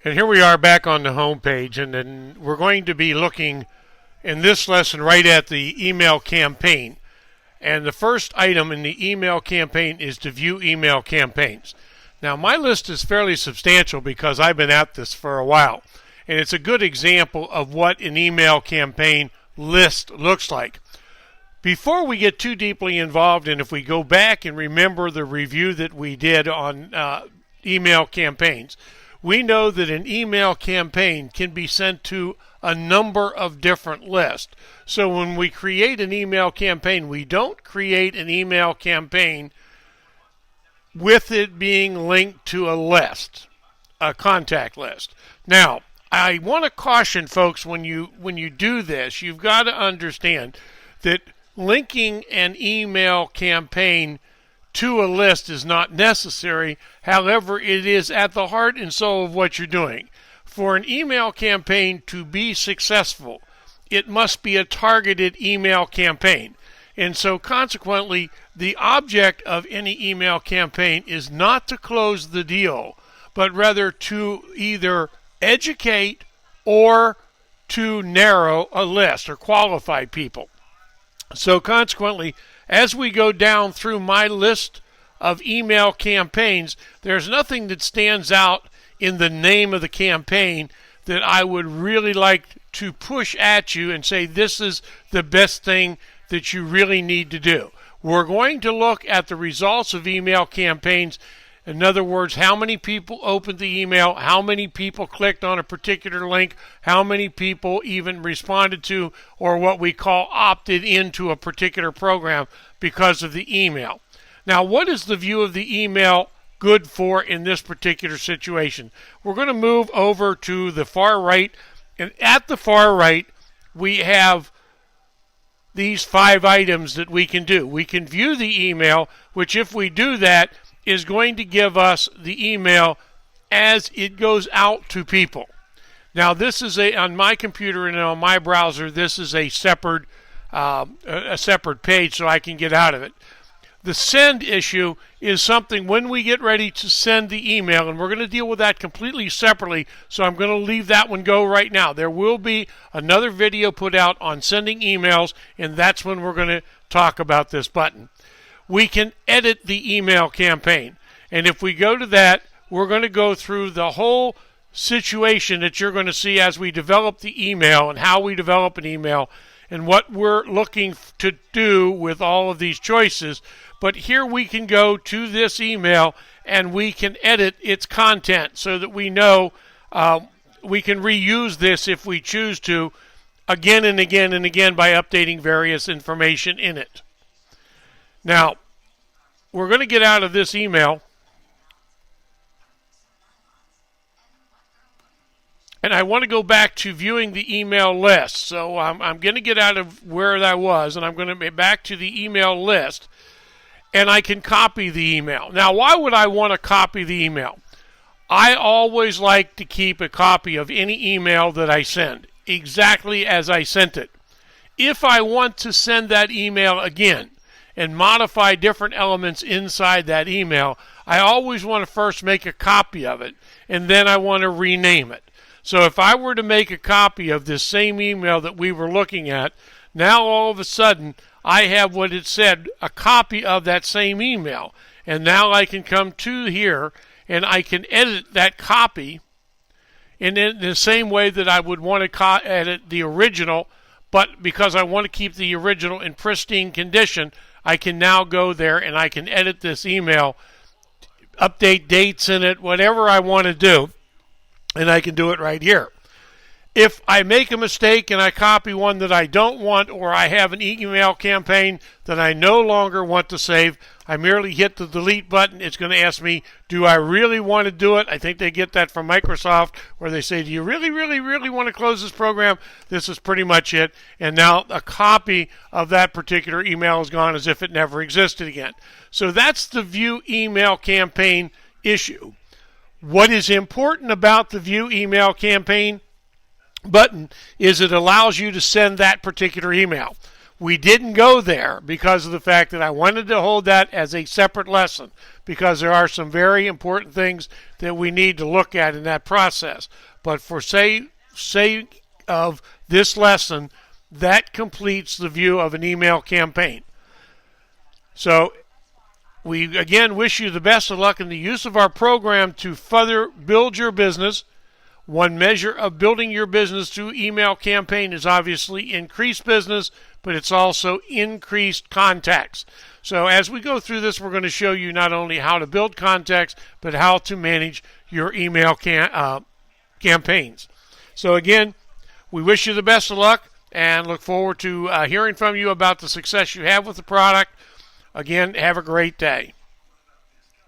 And here we are back on the home page, and then we're going to be looking in this lesson right at the email campaign. And the first item in the email campaign is to view email campaigns. Now, my list is fairly substantial because I've been at this for a while, and it's a good example of what an email campaign list looks like. Before we get too deeply involved, and if we go back and remember the review that we did on email campaigns, we know that an email campaign can be sent to a number of different lists. So when we create an email campaign, we don't create an email campaign with it being linked to a list, a contact list. Now, I want to caution folks, when you do this, you've got to understand that linking an email campaign to a list is not necessary. However, it is at the heart and soul of what you're doing. For an email campaign to be successful, it must be a targeted email campaign. And so consequently, the object of any email campaign is not to close the deal, but rather to either educate or to narrow a list or qualify people. So consequently, as we go down through my list of email campaigns, there's nothing that stands out in the name of the campaign that I would really like to push at you and say this is the best thing that you really need to do. We're going to look at the results of email campaigns. In other words, how many people opened the email, how many people clicked on a particular link, how many people even responded to or what we call opted into a particular program because of the email. Now, what is the view of the email good for in this particular situation? We're going to move over to the far right, and at the far right, we have these 5 items that we can do. We can view the email, which if we do that, is going to give us the email as it goes out to people. Now, this is on my computer and on my browser, this is a separate page, so I can get out of it. The send issue is something when we get ready to send the email, and we're going to deal with that completely separately, so I'm going to leave that one go right now. There will be another video put out on sending emails, and that's when we're going to talk about this button. We can edit the email campaign. And if we go to that, we're going to go through the whole situation that you're going to see as we develop the email and how we develop an email and what we're looking to do with all of these choices. But here we can go to this email and we can edit its content so that we know we can reuse this if we choose to again and again and again by updating various information in it. Now, we're going to get out of this email, and I want to go back to viewing the email list. So I'm going to get out of where I was, and I'm going to be back to the email list, and I can copy the email. Now, why would I want to copy the email? I always like to keep a copy of any email that I send, exactly as I sent it. If I want to send that email again, and modify different elements inside that email, I always want to first make a copy of it, and then I want to rename it. So if I were to make a copy of this same email that we were looking at, now all of a sudden I have what it said, a copy of that same email. And now I can come to here and I can edit that copy in the same way that I would want to edit the original, but because I want to keep the original in pristine condition, I can now go there and I can edit this email, update dates in it, whatever I want to do, and I can do it right here. If I make a mistake and I copy one that I don't want, or I have an email campaign that I no longer want to save, I merely hit the delete button. It's going to ask me, do I really want to do it? I think they get that from Microsoft, where they say, do you really, really, really want to close this program? This is pretty much it. And now a copy of that particular email is gone as if it never existed again. So that's the view email campaign issue. What is important about the view email campaign button is it allows you to send that particular email. We didn't go there because of the fact that I wanted to hold that as a separate lesson, because there are some very important things that we need to look at in that process. But for sake of this lesson, that completes the view of an email campaign. So we again wish you the best of luck in the use of our program to further build your business. One measure of building your business through email campaign is obviously increased business, but it's also increased contacts. So as we go through this, we're going to show you not only how to build contacts, but how to manage your email campaigns. So again, we wish you the best of luck and look forward to hearing from you about the success you have with the product. Again, have a great day.